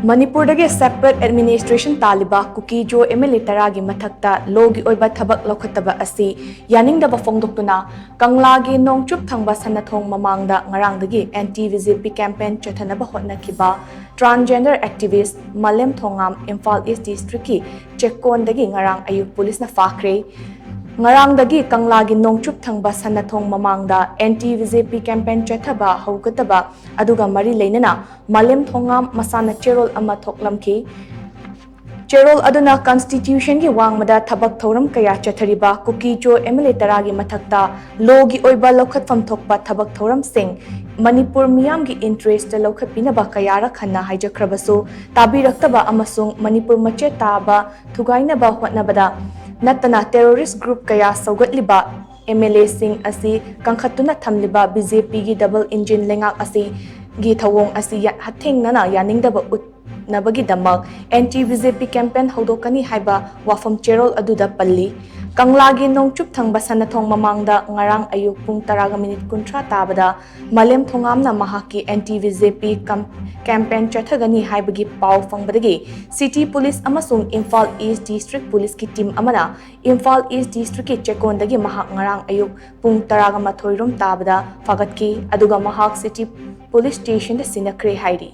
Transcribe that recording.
Manipur dagi separate administration talliba Kuki Zo MLA taragi mathakta logi oiba thabak loukhattaba asi yaningdaba phongdoktuna Kangla gi Nongchup thangba Sanathong mamang ngarang dagi Anti-BJP Campaign Chathanaba Hotnakhiba Transgender activist Malem Thongam Inphal East District ki Checkon dagi ngarang ayuk police na phakhre ngarang dagi Kangla gi Nongchup thangba Sanathong mamang Anti-BJP Campaign Chathanaba Hotnakhiba aduga mari leinana Malem Thongam masana cherol ama thoklamki cherol aduna constitution gi wangmada thabak thoram kaya chathariba Kuki Zo MLA taragi mathakta logi oiba loukhatfam thokpa thabak thoram sing Manipur miyam gi interest loukhat pinaba kayara khanna haijakhrabasu tabiraktaba amasung Manipur mache taba thugainaba hotnabada natana terrorist group kaya saugatliba MLA sing asi kangkhatuna thamliba BJP gi double engine lengak asi gi thawong asi hathengnana yaningdaba utnabagi damak anti-BJP campaign hodokani haiba wafam cherol aduda palli Kangla gi Nongchup thangba Sanathong mamangda ngarang ayuk pung 10:30 tabada Malem Thongam na mahaki anti-BJP campaign chathagani haibagi pau fangbadagi city police amasung Inphal East District police ki team amana Inphal East District ki Checkon dagi mahak ngarang ayuk pung 10:30 tabada fagatki aduga mahak city police station da sinakhre hairi